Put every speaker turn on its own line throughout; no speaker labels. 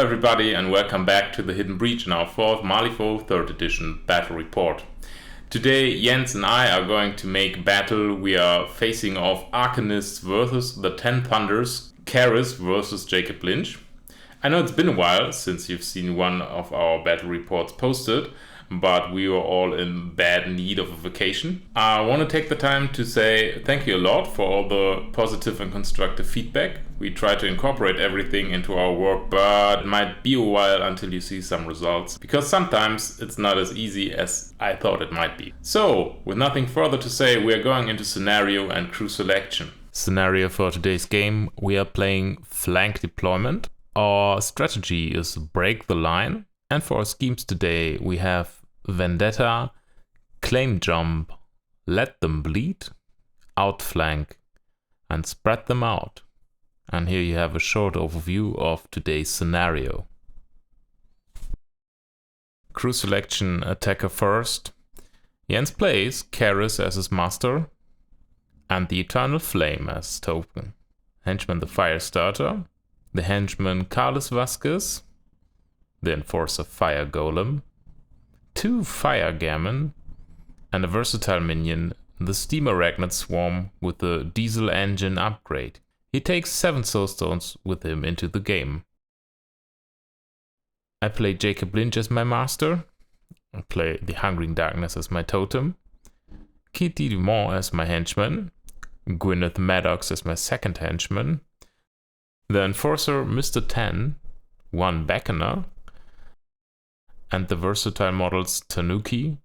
everybody and welcome back to the Hidden Breach in our 4th Malifaux 3rd edition battle report. Today Jens and I are going to make battle. We are facing off Arcanists versus the 10 Thunders, Kaeris versus Jacob Lynch. I know it's been a while since you've seen one of our battle reports posted, but we were all in bad need of a vacation. I want to take the time to say thank you a lot for all the positive and constructive feedback. We try to incorporate everything into our work, but it might be a while until you see some results, because sometimes it's not as easy as I thought it might be. So, with nothing further to say, we are going into scenario and crew selection. Scenario for today's game, we are playing flank deployment. Our strategy is break the line. And for our schemes today, we have Vendetta, claim jump, let them bleed, outflank, and spread them out. And here you have a short overview of today's scenario. Crewselection attacker first. Jens plays Kaeris as his master and the Eternal Flame as his token. Henchman the Firestarter, the henchman Carlos Vasquez, the Enforcer Fire Golem, 2 Fire Gammon, and a versatile minion, the Steam Arachnid Swarm with the diesel engine upgrade. He takes 7 Soulstones with him into the game. I play Jacob Lynch as my master. I play the Hungering Darkness as my totem, Kitty Dumont as my henchman, Gwyneth Maddox as my second henchman, the Enforcer Mr. 10, 1 Beckoner, and the versatile models Tanuki,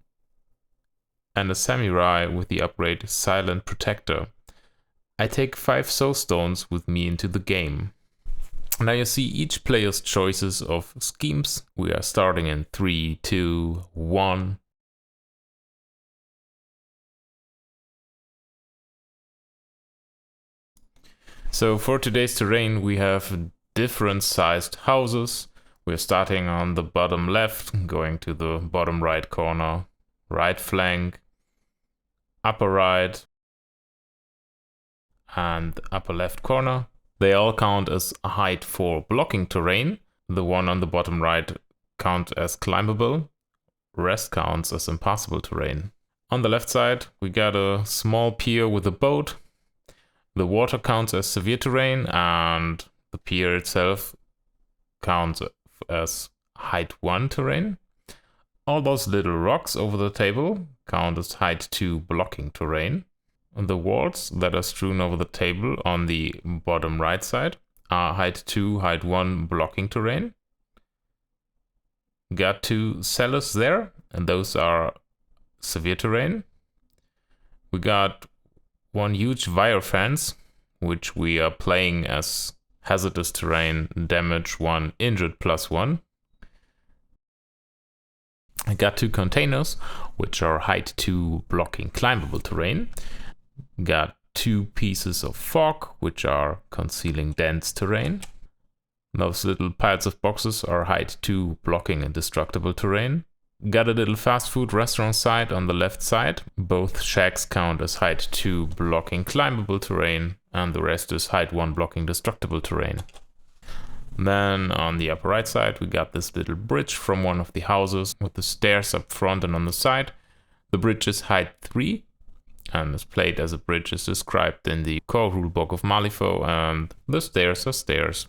and a Samurai with the upgrade Silent Protector. I take 5 Soulstones with me into the game. Now you see each player's choices of schemes. We are starting in 3, 2, 1. So for today's terrain, we have different sized houses. We're starting on the bottom left, going to the bottom right corner, right flank, upper right, and upper left corner. They all count as height for blocking terrain. The one on the bottom right counts as climbable. Rest counts as impassable terrain. On the left side, we got a small pier with a boat. The water counts as severe terrain, and the pier itself counts as height 1 terrain. All those little rocks over the table count as height 2 blocking terrain. The walls that are strewn over the table on the bottom right side are height 2, height 1 blocking terrain. Got 2 cellars there, and those are severe terrain. We got 1 huge wire fence, which we are playing as hazardous terrain, damage 1, injured +1. I got 2 containers, which are height 2 blocking climbable terrain. Got 2 pieces of fog, which are concealing dense terrain. Those little piles of boxes are height 2 blocking indestructible terrain. Got a little fast food restaurant side on the left side. Both shacks count as height 2 blocking climbable terrain, and the rest is height 1 blocking destructible terrain. Then on the upper right side, we got this little bridge from one of the houses with the stairs up front and on the side. The bridge is height 3 and is played as a bridge as described in the core rulebook of Malifaux, and the stairs are stairs.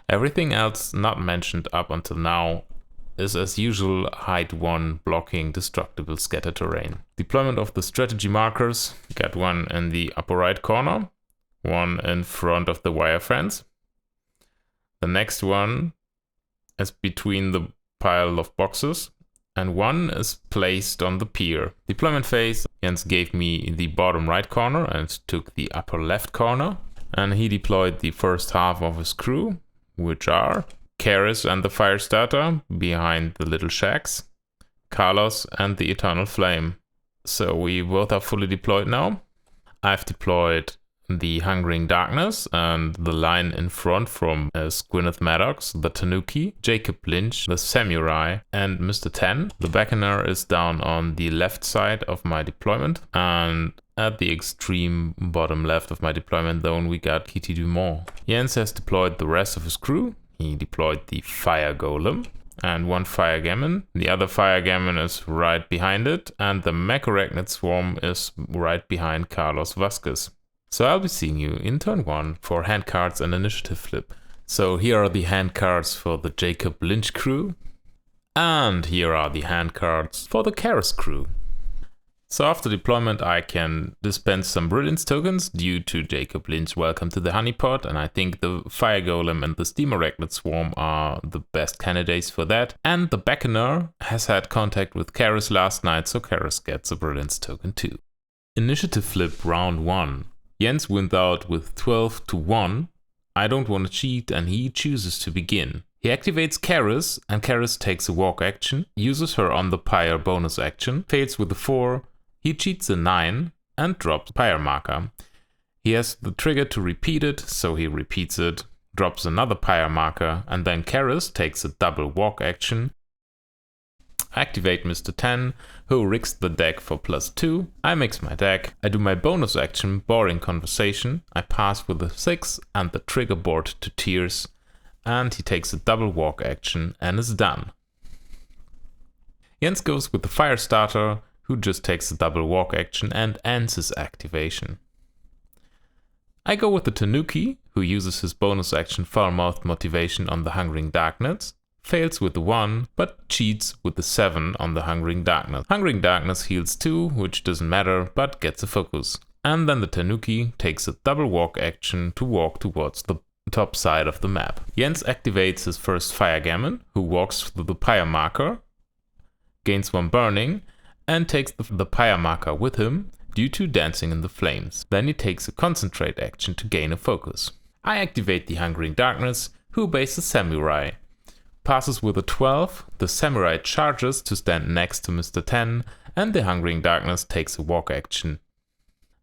Everything else not mentioned up until now is as usual height 1 blocking destructible scatter terrain. Deployment of the strategy markers. Got 1 in the upper right corner, 1 in front of the wire fence. The next one is between the pile of boxes, and 1 is placed on the pier. Deployment phase, Jens gave me the bottom right corner and took the upper left corner, and he deployed the first half of his crew, which are Kaeris and the Firestarter behind the little shacks, Carlos and the Eternal Flame. So we both are fully deployed now. I've deployed the Hungering Darkness, and the line in front from Gwyneth Maddox, the Tanuki, Jacob Lynch, the Samurai, and Mr. 10. The Beckoner is down on the left side of my deployment, and at the extreme bottom left of my deployment zone we got Kitty Dumont. Jens has deployed the rest of his crew. he deployed the Fire Golem and one Fire Gammon. The other Fire Gammon is right behind it, and the Mech-Arachnid Swarm is right behind Carlos Vasquez. So I'll be seeing you in turn 1 for hand cards and initiative flip. So here are the hand cards for the Jacob Lynch crew. And here are the hand cards for the Kaeris crew. So after deployment I can dispense some Brilliance tokens due to Jacob Lynch Welcome to the Honeypot, and I think the Fire Golem and the Steam Arachnid Swarm are the best candidates for that. And the Beckoner has had contact with Kaeris last night, so Kaeris gets a Brilliance token too. Initiative flip round 1. Jens went out with 12 to 1. I don't want to cheat and he chooses to begin. He activates Kaeris and Kaeris takes a walk action, uses her on the pyre bonus action, fails with a 4. He cheats a 9 and drops pyre marker. He has the trigger to repeat it, so he repeats it, drops another pyre marker, and then Kaeris takes a double walk action. Activate Mr. 10, who rigs the deck for +2. I mix my deck. I do my bonus action, Boring Conversation. I pass with a 6 and the trigger board to Tears, and he takes a double walk action and is done. Jens goes with the Firestarter, who just takes a double walk action and ends his activation. I go with the Tanuki, who uses his bonus action Foul-Mouthed Motivation on the Hungering Darkness, fails with the 1, but cheats with the 7 on the Hungering Darkness. Hungering Darkness heals 2, which doesn't matter, but gets a focus. And then the Tanuki takes a double walk action to walk towards the top side of the map. Jens activates his first Fire Gammon, who walks through the pyre marker, gains 1 burning, and takes the pyre marker with him due to Dancing in the Flames. Then he takes a Concentrate action to gain a focus. I activate the Hungering Darkness, who obeys the Samurai. Passes with a 12, the Samurai charges to stand next to Mr. 10, and the Hungering Darkness takes a walk action.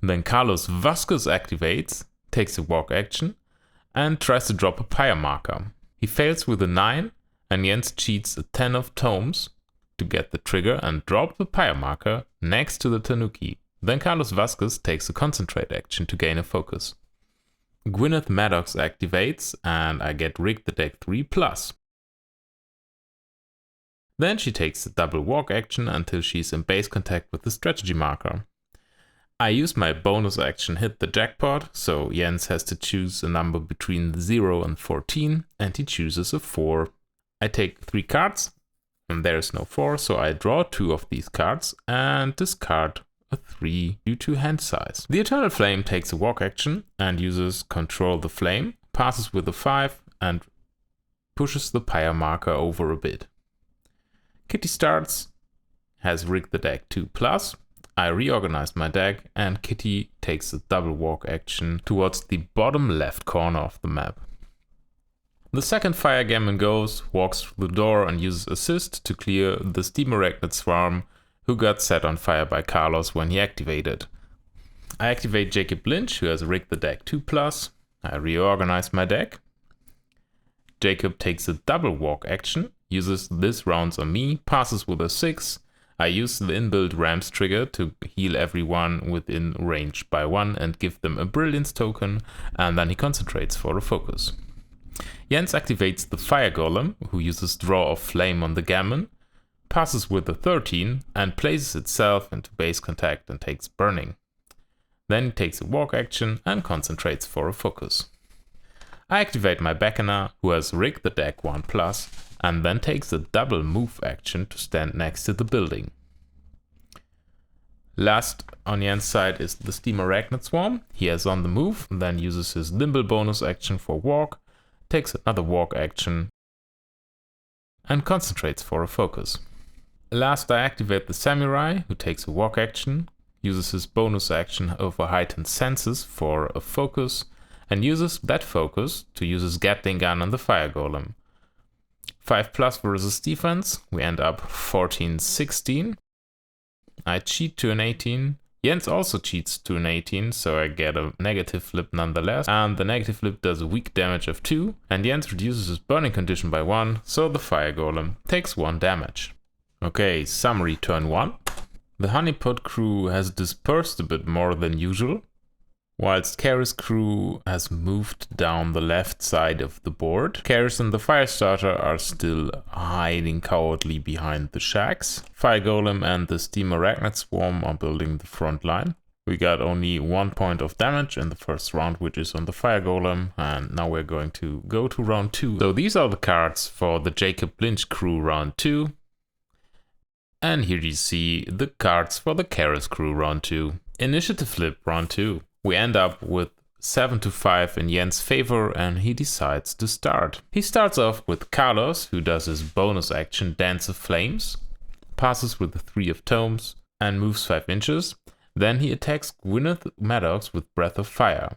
Then Carlos Vasquez activates, takes a walk action, and tries to drop a pyre marker. He fails with a 9, and Jens cheats a 10 of Tomes to get the trigger and drop the pyre marker next to the Tanuki. Then Carlos Vasquez takes a Concentrate action to gain a focus. Gwyneth Maddox activates, and I get Rig the Deck 3+. Then she takes a double walk action until she's in base contact with the strategy marker. I use my bonus action Hit the Jackpot, so Jens has to choose a number between 0 and 14, and he chooses a 4. I take 3 cards, and there's no 4, so I draw 2 of these cards and discard a 3 due to hand size. The Eternal Flame takes a walk action and uses Control the Flame, passes with a 5 and pushes the pyre marker over a bit. Kitty starts, has Rig the Deck 2+. I reorganize my deck and Kitty takes a double walk action towards the bottom left corner of the map. The second Fire Gammon goes, walks through the door and uses Assist to clear the Steam Arachnid Swarm, who got set on fire by Carlos when he activated. I activate Jacob Lynch, who has Rigged the Deck 2+. I reorganize my deck. Jacob takes a double walk action, uses this rounds on me, passes with a 6. I use the inbuilt Rams trigger to heal everyone within range by 1 and give them a Brilliance token, and then he concentrates for a focus. Jens activates the Fire Golem, who uses Draw of Flame on the Gammon, passes with a 13 and places itself into base contact and takes Burning. Then he takes a walk action and concentrates for a focus. I activate my Beckoner, who has Rigged the Deck 1+, and then takes a double move action to stand next to the building. Last on Jens' side is the Steam Arachnid Swarm. He is on the move, then uses his Nimble bonus action for walk, takes another walk action, and concentrates for a focus. Last I activate the Samurai, who takes a walk action, uses his bonus action over Heightened Senses for a focus, and uses that focus to use his Gatling gun on the Fire Golem. 5+ versus defense, we end up 14-16. I cheat to an 18. Jens also cheats to an 18, so I get a negative flip nonetheless, and the negative flip does a weak damage of 2, and Jens reduces his burning condition by 1, so the Fire Golem takes 1 damage. Okay, summary turn 1. The Honeypot crew has dispersed a bit more than usual. Whilst Kaeris' crew has moved down the left side of the board, Kaeris and the Firestarter are still hiding cowardly behind the shacks. Fire Golem and the Steam Arachnid Swarm are building the front line. We got only 1 point of damage in the first round, which is on the Fire Golem, and now we're going to go to round 2. So these are the cards for the Jacob Lynch crew round 2. And here you see the cards for the Kaeris crew round 2. Initiative flip round 2. We end up with 7-5 in Jens' favor, and he decides to start. He starts off with Carlos, who does his bonus action Dance of Flames, passes with the 3 of Tomes, and moves 5 inches. Then he attacks Gwyneth Maddox with Breath of Fire.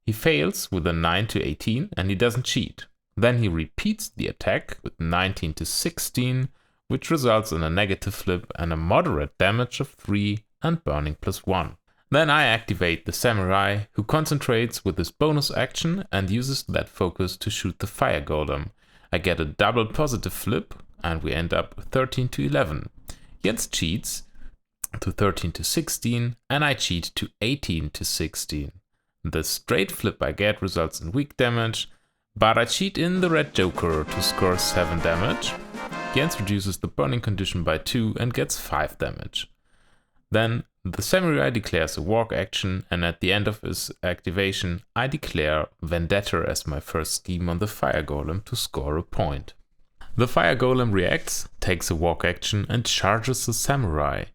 He fails with a 9-18, and he doesn't cheat. Then he repeats the attack with 19-16, which results in a negative flip and a moderate damage of 3 and burning +1. Then I activate the Samurai, who concentrates with his bonus action and uses that focus to shoot the Fire Golem. I get a double positive flip, and we end up 13-11. Jens cheats to 13-16, and I cheat to 18-16. The straight flip I get results in weak damage, but I cheat in the red Joker to score 7 damage. Jens reduces the burning condition by 2 and gets 5 damage. Then the Samurai declares a walk action, and at the end of his activation, I declare Vendetta as my first scheme on the Fire Golem to score a point. The Fire Golem reacts, takes a walk action, and charges the Samurai.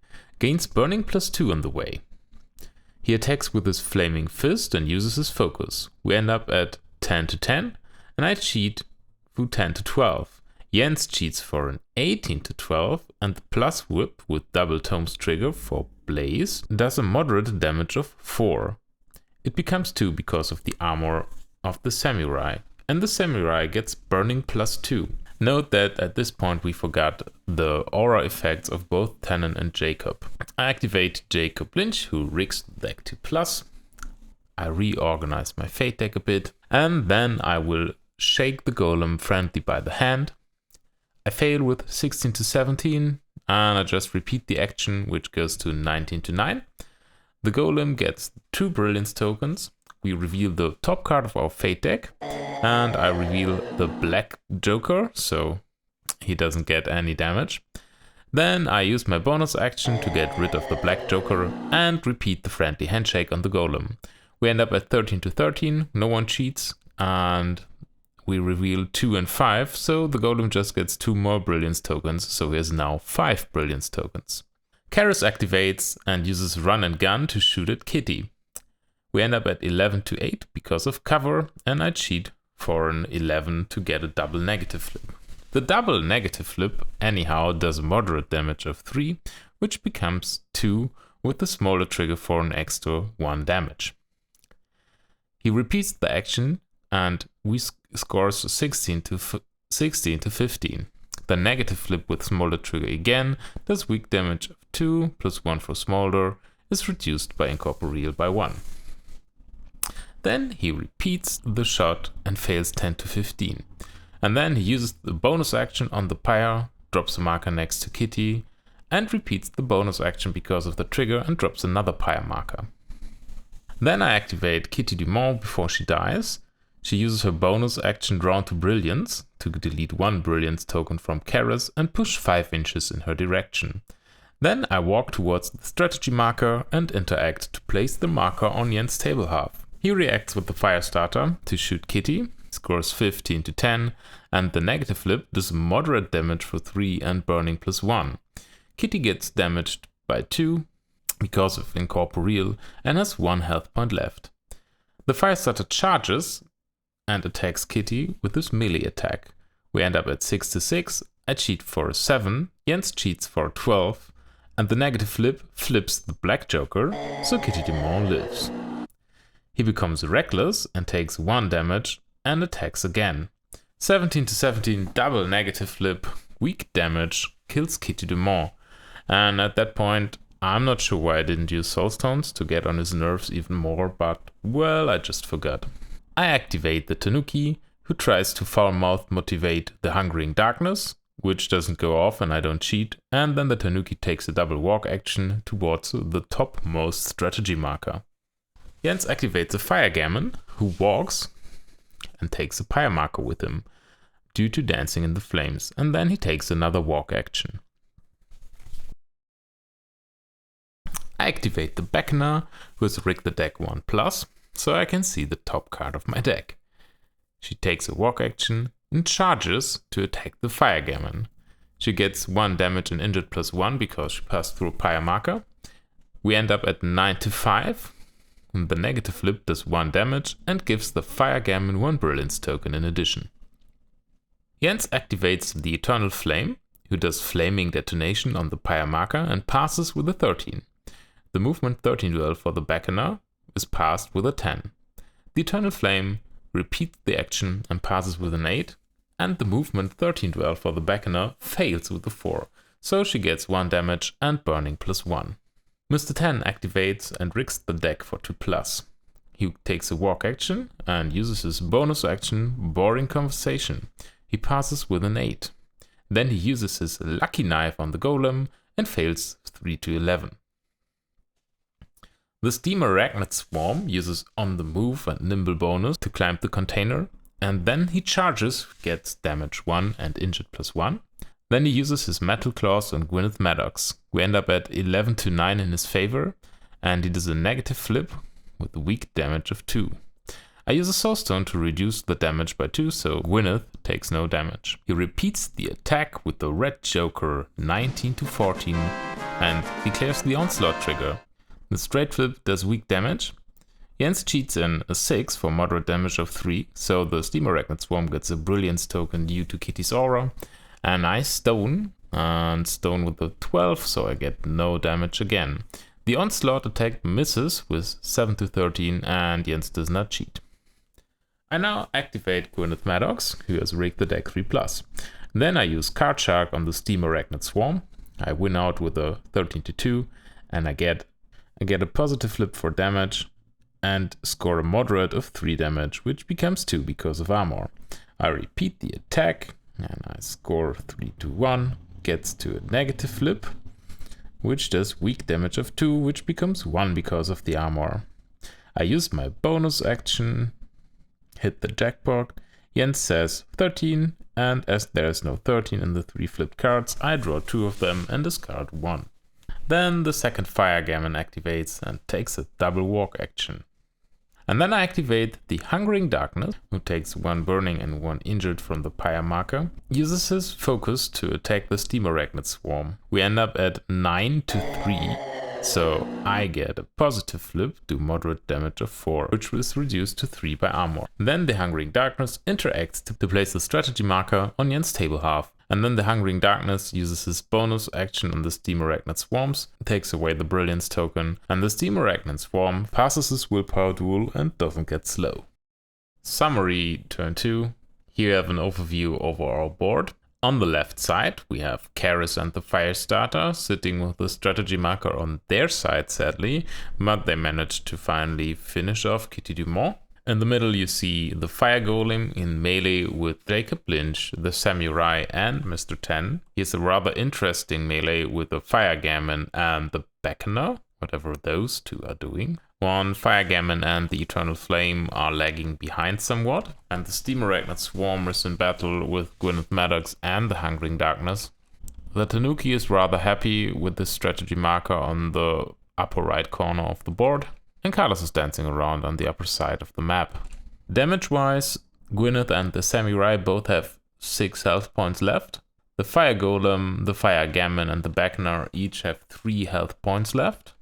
Gains burning +2 on the way. He attacks with his Flaming Fist and uses his focus. We end up at 10-10, and I cheat for 10-12. Jens cheats for an 18-12, and the plus whip with double Tomes trigger for Blaze does a moderate damage of 4. It becomes 2 because of the armor of the Samurai, and the Samurai gets burning +2. Note that at this point we forgot the aura effects of both Tannen and Jacob. I activate Jacob Lynch, who rigs the deck to plus. I reorganize my Fate deck a bit, and then I will shake the Golem friendly by the hand. I fail with 16-17, and I just repeat the action, which goes to 19-9. The Golem gets 2 Brilliance tokens. We reveal the top card of our Fate deck, and I reveal the Black Joker, so he doesn't get any damage. Then I use my bonus action to get rid of the Black Joker and repeat the friendly handshake on the Golem. We end up at 13-13, no one cheats, and we reveal 2 and 5, so the Golem just gets 2 more Brilliance tokens, so he has now 5 Brilliance tokens. Kaeris activates and uses Run and Gun to shoot at Kitty. We end up at 11-8 because of cover, and I cheat for an 11 to get a double negative flip. The double negative flip anyhow does moderate damage of 3, which becomes 2 with the smaller trigger for an extra 1 damage. He repeats the action, and we scores 16-15. The negative flip with smolder trigger again does weak damage of 2 +1 for smolder is reduced by incorporeal by 1. Then he repeats the shot and fails 10-15. And then he uses the bonus action on the pyre, drops a marker next to Kitty, and repeats the bonus action because of the trigger and drops another pyre marker. Then I activate Kitty Dumont before she dies. She uses her bonus action Drawn to Brilliance to delete 1 Brilliance token from Kaeris and push 5 inches in her direction. Then I walk towards the strategy marker and interact to place the marker on Jens' table half. He reacts with the Firestarter to shoot Kitty, scores 15-10, and the negative flip does moderate damage for 3 and burning +1. Kitty gets damaged by 2 because of incorporeal and has 1 health point left. The Firestarter charges and attacks Kitty with his melee attack. We end up at 6-6, I cheat for a 7, Jens cheats for a 12, and the negative flip flips the Black Joker, so Kitty Dumont lives. He becomes reckless and takes 1 damage and attacks again. 17-17, double negative flip, weak damage, kills Kitty Dumont. And at that point, I'm not sure why I didn't use Soulstones to get on his nerves even more, but well, I just forgot. I activate the Tanuki, who tries to foul-mouth motivate the Hungering Darkness, which doesn't go off and I don't cheat, and then the Tanuki takes a double walk action towards the topmost strategy marker. Jens activates a Fire Gammon, who walks and takes a pyre marker with him due to dancing in the flames, and then he takes another walk action. I activate the Beckoner, who has rigged the deck 1+, so I can see the top card of my deck. She takes a walk action and charges to attack the Fire Gammon. She gets 1 damage and injured +1 because she passed through a pyre marker. We end up at 9-5. And the negative flip does 1 damage and gives the Fire Gammon 1 brilliance token in addition. Jens activates the Eternal Flame, who does flaming detonation on the pyre marker and passes with a 13. The movement 13 duel for the Beckoner is passed with a 10. The Eternal Flame repeats the action and passes with an 8, and the movement 13 duel for the Beckoner fails with a 4, so she gets 1 damage and burning +1. Mr. 10 activates and rigs the deck for 2+. He takes a walk action and uses his bonus action, Boring Conversation. He passes with an 8. Then he uses his Lucky Knife on the Golem and fails 3-11. The Steamer Arachnid Swarm uses On the Move and Nimble bonus to climb the container, and then he charges, gets damage 1 and injured +1. Then he uses his Metal Claws on Gwyneth Maddox. We end up at 11-9 in his favor, and he does a negative flip with a weak damage of 2. I use a Soulstone to reduce the damage by 2, so Gwyneth takes no damage. He repeats the attack with the Red Joker 19-14 and declares the Onslaught trigger. The straight flip does weak damage. Jens cheats in a 6 for moderate damage of 3, so the Steam Arachnid Swarm gets a Brilliance token due to Kitty's aura. And I stone, and stone with a 12, so I get no damage again. The Onslaught attack misses with 7-13, and Jens does not cheat. I now activate Gwyneth Maddox, who has rigged the deck 3+. Then I use Card Shark on the Steam Arachnid Swarm. I win out with a 13-2, and I get a positive flip for damage, and score a moderate of 3 damage, which becomes 2 because of armor. I repeat the attack, and I score 3-1, gets to a negative flip, which does weak damage of 2, which becomes 1 because of the armor. I use my bonus action, hit the jackpot. Jens says 13, and as there is no 13 in the 3 flipped cards, I draw 2 of them and discard 1. Then the second Fire Gammon activates and takes a double walk action. And then I activate the Hungering Darkness, who takes 1 burning and 1 injured from the pyre marker, uses his focus to attack the Steam Arachnid Swarm. We end up at 9-3, so I get a positive flip, do moderate damage of 4, which was reduced to 3 by armor. Then the Hungering Darkness interacts to place the strategy marker on Jens' table half. And then the Hungering Darkness uses his bonus action on the Steam Arachnid Swarms, takes away the Brilliance token, and the Steam Arachnid Swarm passes his Willpower duel and doesn't get slow. Summary turn 2. Here you have an overview over our board. On the left side we have Kaeris and the Firestarter sitting with the strategy marker on their side sadly, but they managed to finally finish off Kitty Dumont. In the middle you see the Fire Golem in melee with Jacob Lynch, the Samurai and Mr. 10. He has a rather interesting melee with the Fire Gammon and the Beckoner, whatever those two are doing. One Fire Gammon and the Eternal Flame are lagging behind somewhat, and the Steam Arachnid Swarm is in battle with Gwyneth Maddox and the Hungering Darkness. The Tanuki is rather happy with the strategy marker on the upper right corner of the board, and Carlos is dancing around on the upper side of the map. Damage-wise, Gwyneth and the Samurai both have 6 health points left. The Fire Golem, the Fire Gammon and the Beckoner each have 3 health points left.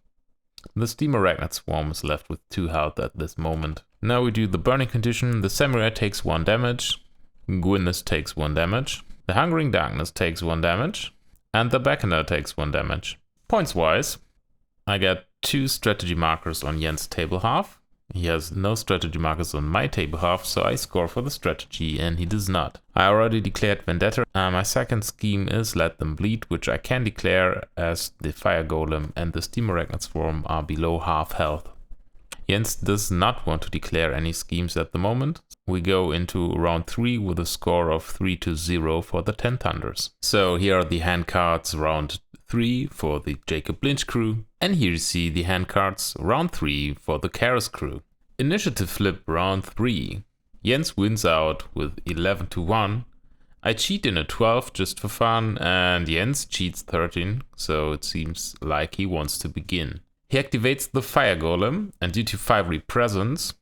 The Steam Arachnid Swarm is left with 2 health at this moment. Now we do the burning condition. The Samurai takes 1 damage, Gwyneth takes 1 damage, the Hungering Darkness takes 1 damage, and the Beckoner takes 1 damage. Points-wise, I get 2 strategy markers on Jens' table half. He has no strategy markers on my table half, so I score for the strategy and he does not. I already declared Vendetta. My second scheme is Let Them Bleed, which I can declare as the Fire Golem and the Steam Arachnid Swarm are below half health. Jens does not want to declare any schemes at the moment. We go into round 3 with a score of 3-0 for the 10 Thunders. So here are the hand cards round 3 for the Jacob Lynch crew, and here you see the hand cards round 3 for the Kaeris crew. Initiative flip round 3. Jens wins out with 11-1. I cheat in a 12 just for fun, and Jens cheats 13, so it seems like he wants to begin. He activates the Fire Golem, and due to Fiery Presence,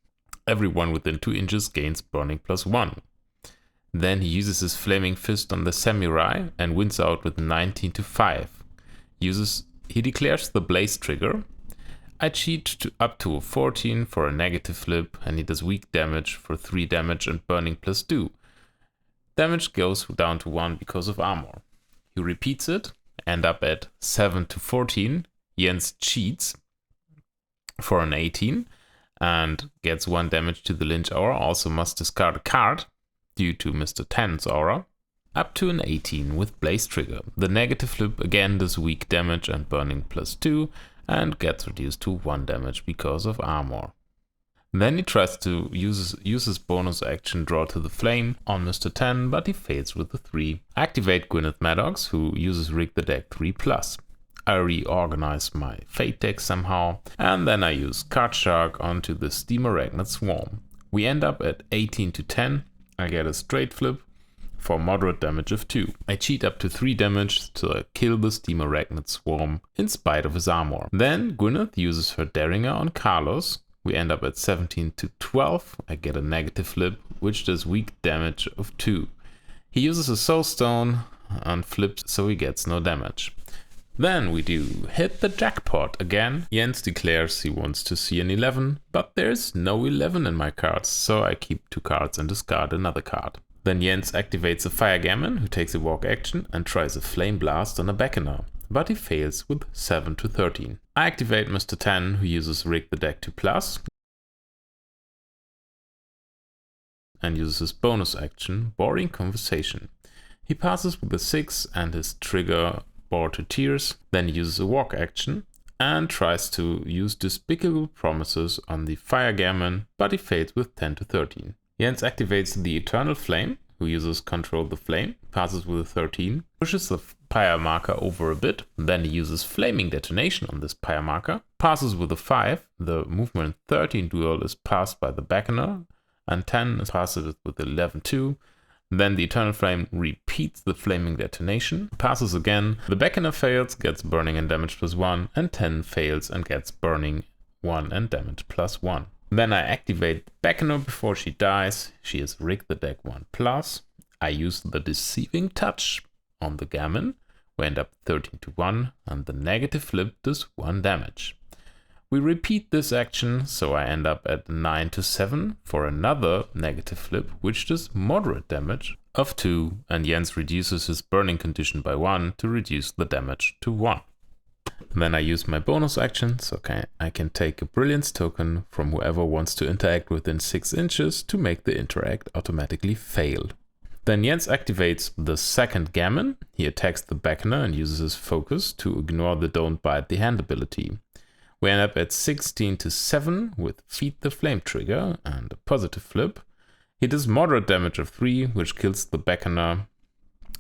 everyone within 2 inches gains Burning +1. Then he uses his Flaming Fist on the Samurai and wins out with 19-5. He declares the Blaze trigger. I cheat up to a 14 for a negative flip, and he does weak damage for 3 damage and Burning +2. Damage goes down to 1 because of armor. He repeats it, end up at 7-14. Jens cheats for an 18 and gets 1 damage to the Lynch aura, also must discard a card due to Mr. 10's aura, up to an 18 with Blaze Trigger. The negative flip again does weak damage and Burning +2 and gets reduced to 1 damage because of armor. Then he tries to use his bonus action Draw to the Flame on Mr. 10, but he fails with the 3. Activate Gwyneth Maddox, who uses Rig the Deck 3+. I reorganize my Fate deck somehow, and then I use Card Shark onto the Steam Arachnid Swarm. We end up at 18-10. I get a straight flip for moderate damage of 2. I cheat up to 3 damage to kill the Steam Arachnid Swarm in spite of his armor. Then Gwyneth uses her Derringer on Carlos. We end up at 17-12. I get a negative flip, which does weak damage of 2. He uses a Soulstone and flips, so he gets no damage. Then we do hit the jackpot again. Jens declares he wants to see an 11, but there's no 11 in my cards, so I keep 2 cards and discard another card. Then Jens activates a Fire Gammon, who takes a walk action and tries a Flame Blast on a Beckoner, but he fails with 7-13. I activate Mr. 10, who uses Rig the Deck 2+, and uses his bonus action, Boring Conversation. He passes with a 6 and his trigger Bore to Tears, then uses a walk action and tries to use Despicable Promises on the Fire Gammon, but he fails with 10-13. Jens activates the Eternal Flame, who uses Control the Flame, passes with a 13, pushes the Pyre marker over a bit, then he uses Flaming Detonation on this Pyre marker, passes with a 5, the movement 13 duel is passed by the Beckoner, and 10 passes with 11-2. Then the Eternal Flame repeats the Flaming Detonation, passes again, the Beckoner fails, gets Burning and Damage +1, and 10 fails and gets Burning 1 and Damage +1. Then I activate Beckoner before she dies. She has Rig the Deck 1+. I use the Deceiving Touch on the Gammon. We end up 13-1, and the negative flip does 1 damage. We repeat this action, so I end up at 9-7 for another negative flip, which does moderate damage of 2, and Jens reduces his burning condition by 1 to reduce the damage to 1. Then I use my bonus action, so I can take a Brilliance token from whoever wants to interact within 6 inches to make the interact automatically fail. Then Jens activates the second Gammon. He attacks the Beckoner and uses his focus to ignore the Don't Bite the Hand ability. We end up at 16-7 with Feed the Flame trigger and a positive flip. He does moderate damage of 3, which kills the Beckoner,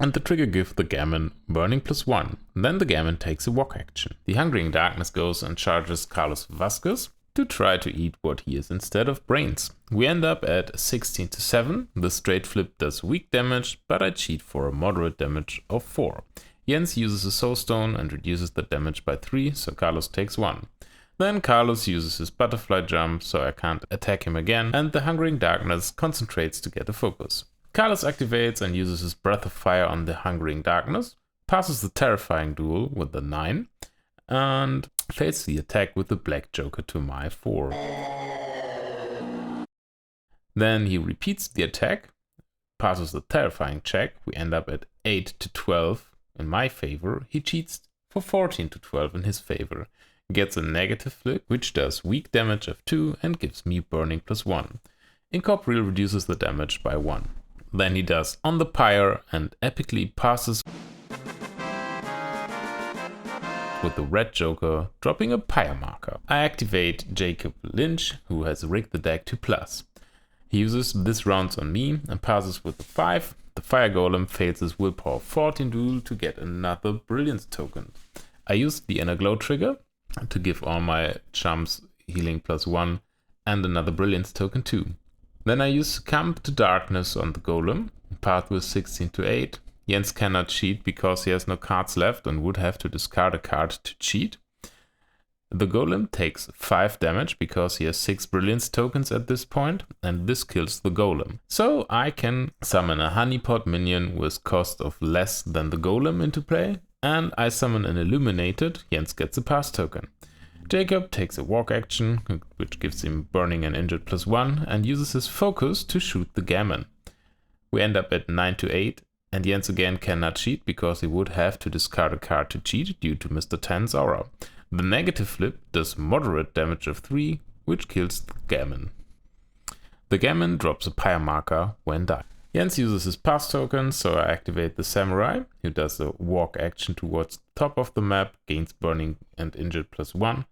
and the trigger gives the Gammon Burning +1. Then the Gammon takes a walk action. The Hungering Darkness goes and charges Carlos Vasquez to try to eat what he is instead of brains. We end up at 16-7. The straight flip does weak damage, but I cheat for a moderate damage of 4. Jens uses a Soulstone and reduces the damage by 3, so Carlos takes 1. Then Carlos uses his Butterfly Jump, so I can't attack him again, and the Hungering Darkness concentrates to get a focus. Carlos activates and uses his Breath of Fire on the Hungering Darkness, passes the Terrifying Duel with the 9, and fails the attack with the Black Joker to my 4. Then he repeats the attack, passes the Terrifying check. We end up at 8-12 in my favor. He cheats for 14-12 in his favor. Gets a negative flip, which does weak damage of 2 and gives me Burning +1. Incorporeal reduces the damage by 1. Then he does On the Pyre and epically passes with the red joker, dropping a pyre marker. I activate Jacob Lynch, who has rigged the deck to plus. He uses this rounds on me and passes with the 5. The fire golem fails his willpower 14 duel to get another brilliance token. I use the inner glow trigger to give all my chumps healing +1 and another brilliance token too. Then I use Succumb to Darkness on the golem, path with 16 to 8. Jens cannot cheat because he has no cards left and would have to discard a card to cheat. The golem takes 5 damage because he has 6 brilliance tokens at this point, and this kills the golem. So I can summon a honeypot minion with cost of less than the golem into play, and I summon an illuminated. Jens gets a pass token. Jacob takes a walk action, which gives him burning and injured +1, and uses his focus to shoot the gammon. We end up at 9 to 8, and Jens again cannot cheat because he would have to discard a card to cheat due to Mr. 10's aura. The negative flip does moderate damage of 3, which kills the gammon. The gammon drops a pyre marker when dying. Jens uses his pass token, so I activate the samurai, who does a walk action towards the top of the map, gains burning and injured +1,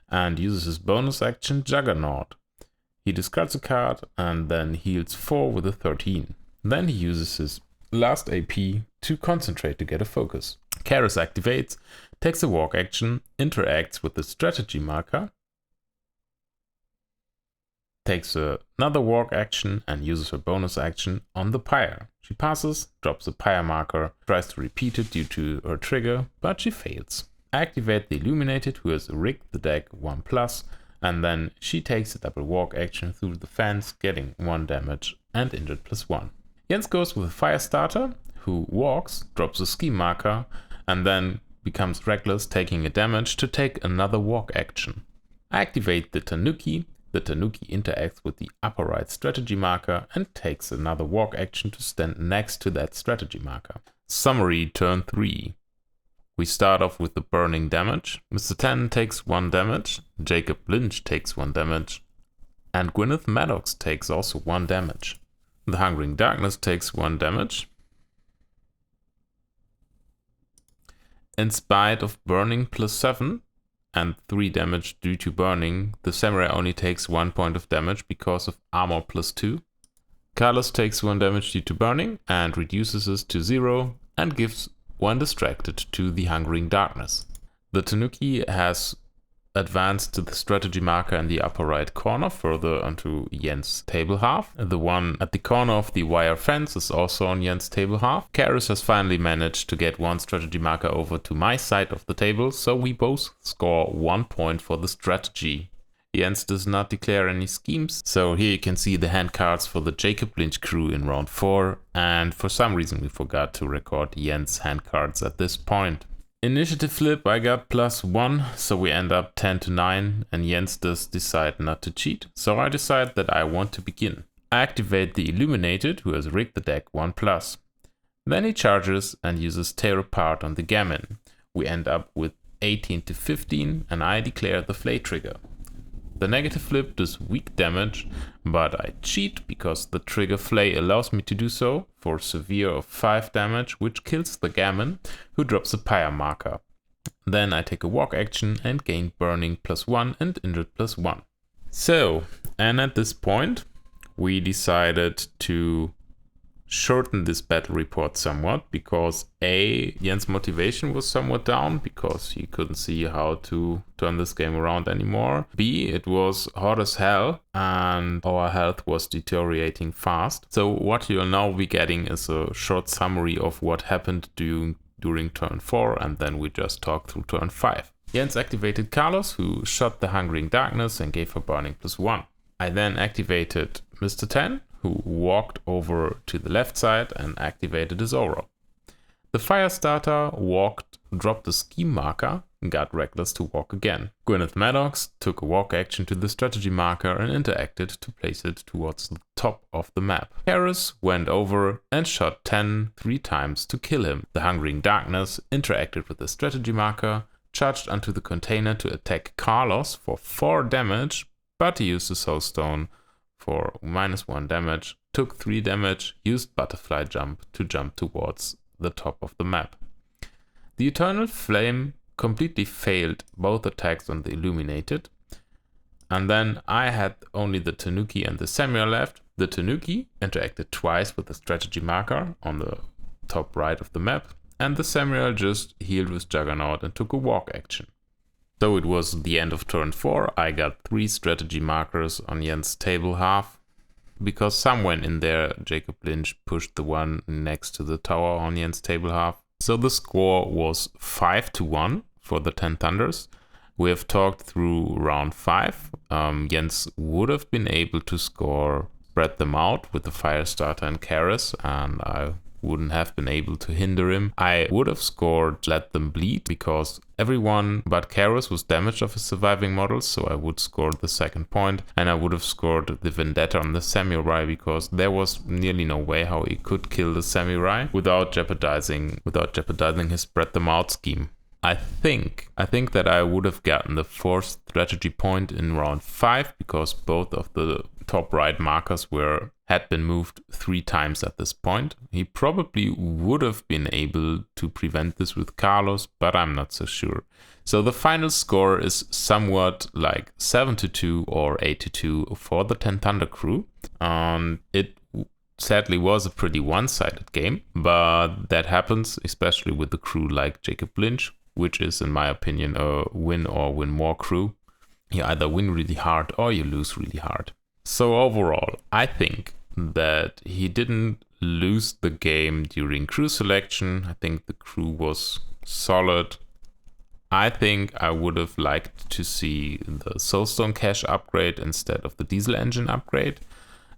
and uses his bonus action Juggernaut. He discards a card and then heals 4 with a 13. Then he uses his last AP to concentrate to get a focus. Kaeris activates, takes a walk action, interacts with the strategy marker, takes another walk action and uses her bonus action on the pyre. She passes, drops a pyre marker, tries to repeat it due to her trigger, but she fails. I activate the Illuminated, who has rigged the deck 1+, and then she takes a double walk action through the fence, getting 1 damage and injured +1. Jens goes with a fire starter, who walks, drops a ski marker, and then becomes reckless, taking a damage to take another walk action. I activate the Tanuki. The Tanuki interacts with the upper right strategy marker and takes another walk action to stand next to that strategy marker. Summary turn 3. We start off with the burning damage. Mr. 10 takes 1 damage, Jacob Lynch takes 1 damage, and Gwyneth Maddox takes also 1 damage. The Hungering Darkness takes 1 damage. In spite of burning +7 and 3 damage due to burning, the samurai only takes 1 point of damage because of armor +2. Carlos takes 1 damage due to burning and reduces it to 0 and gives 1 distracted to the Hungering Darkness. The Tanuki has advanced to the strategy marker in the upper right corner, further onto Jens' table half. The one at the corner of the wire fence is also on Jens' table half. Kaeris has finally managed to get 1 strategy marker over to my side of the table, so we both score 1 point for the strategy. Jens does not declare any schemes, so here you can see the hand cards for the Jacob Lynch crew in round 4, and for some reason we forgot to record Jens' hand cards at this point. Initiative flip, I got +1, so we end up 10 to 9, and Jens does decide not to cheat, so I decide that I want to begin. I activate the Illuminated, who has rigged the deck 1+. Then he charges and uses Tear Apart on the gammon. We end up with 18 to 15, and I declare the Flay trigger. The negative flip does weak damage, but I cheat because the trigger Flay allows me to do so for severe of 5 damage, which kills the gammon, who drops a pyre marker. Then I take a walk action and gain burning +1 and injured +1. So, and at this point, we decided to shorten this battle report somewhat because A, Jens' motivation was somewhat down because he couldn't see how to turn this game around anymore. B, it was hot as hell and our health was deteriorating fast. So what you'll now be getting is a short summary of what happened during turn 4, and then we just talk through turn 5. Jens activated Carlos, who shot the Hungering Darkness and gave her burning +1. I then activated Mr. 10, who walked over to the left side and activated his aura. The Firestarter walked, dropped the scheme marker, and got reckless to walk again. Gwyneth Maddox took a walk action to the strategy marker and interacted to place it towards the top of the map. Kaeris went over and shot 10 3 times to kill him. The Hungering Darkness interacted with the strategy marker, charged onto the container to attack Carlos for 4 damage, but he used the Soulstone for -1 damage, took 3 damage, used Butterfly Jump to jump towards the top of the map. The Eternal Flame completely failed both attacks on the Illuminated. And then I had only the Tanuki and the Samurai left. The Tanuki interacted twice with the strategy marker on the top right of the map, and the Samurai just healed with Juggernaut and took a walk action. So it was the end of turn 4. I got 3 strategy markers on Jens' table half, because somewhere in there Jacob Lynch pushed the one next to the tower on Jens' table half. So the score was 5-1 for the 10 Thunders. We have talked through round 5. Jens would have been able to spread them out with the Firestarter and Kaeris, and I wouldn't have been able to hinder him. I would have scored Let Them Bleed, because everyone but Kaeris was damaged of his surviving models, so I would score the second point, and I would have scored the Vendetta on the Samurai, because there was nearly no way how he could kill the Samurai without jeopardizing his spread them out scheme. I think that I would have gotten the 4th strategy point in round 5, because both of the top right markers had been moved 3 times at this point. He probably would have been able to prevent this with Carlos, but I'm not so sure. So the final score is somewhat like 7-2 or 8-2 for the 10 Thunder crew. It sadly was a pretty one-sided game, but that happens, especially with the crew like Jacob Lynch, which is, in my opinion, a win or win more crew. You either win really hard or you lose really hard. So overall, I think that he didn't lose the game during crew selection. I think the crew was solid. I think I would have liked to see the Soulstone cache upgrade instead of the diesel engine upgrade.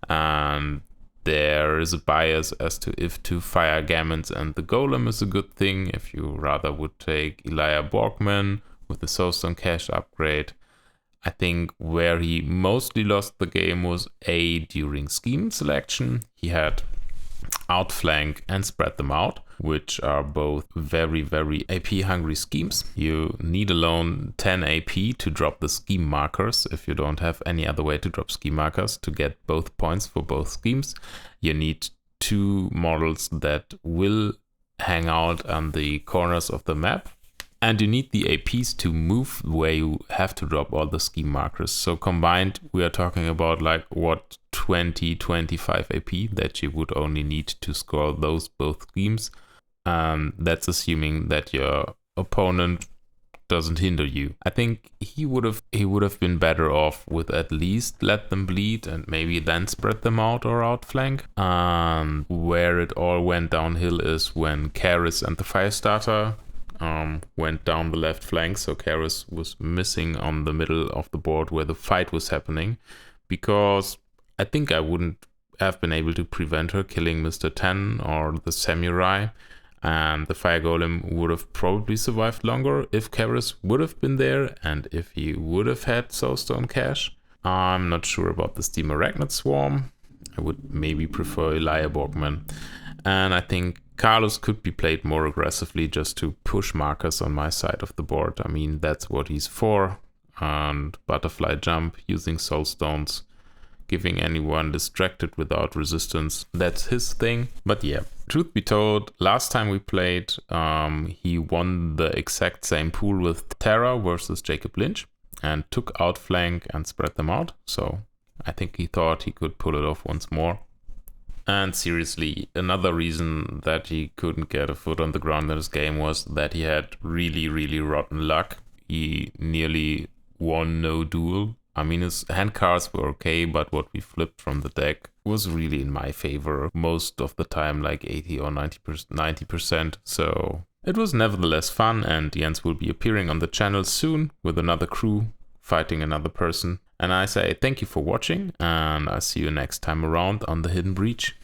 And there is a bias as to if to fire Gammons and the Golem is a good thing, if you rather would take Elijah Borgman with the Soulstone cache upgrade. I think where he mostly lost the game was during scheme selection. He had Outflank and Spread Them Out, which are both very, very AP hungry schemes. You need alone 10 AP to drop the scheme markers. If you don't have any other way to drop scheme markers to get both points for both schemes, you need 2 models that will hang out on the corners of the map. And you need the APs to move where you have to drop all the scheme markers. So combined, we are talking about 20-25 AP that you would only need to score those both schemes. That's assuming that your opponent doesn't hinder you. I think he would have been better off with at least Let Them Bleed and maybe then Spread Them Out or Outflank. Where it all went downhill is when Kaeris and the Firestarter went down the left flank, so Kaeris was missing on the middle of the board where the fight was happening, because I think I wouldn't have been able to prevent her killing Mr. 10 or the Samurai, and the Fire Golem would have probably survived longer if Kaeris would have been there and if he would have had Soulstone cache. I'm not sure about the Steam Arachnid Swarm. I would maybe prefer Elijah Borgman, and I think Carlos could be played more aggressively just to push markers on my side of the board. I mean, that's what he's for. And Butterfly Jump, using Soulstones, giving anyone distracted without resistance, that's his thing. But yeah, truth be told, last time we played, he won the exact same pool with Terra versus Jacob Lynch and took Outflank and Spread Them Out. So I think he thought he could pull it off once more. And seriously, another reason that he couldn't get a foot on the ground in this game was that he had really, really rotten luck. He nearly won no duel. I mean, his hand cards were okay, but what we flipped from the deck was really in my favor most of the time, like 80 or 90%. So it was nevertheless fun, and Jens will be appearing on the channel soon with another crew fighting another person. And I say thank you for watching, and I'll see you next time around on the Hidden Breach.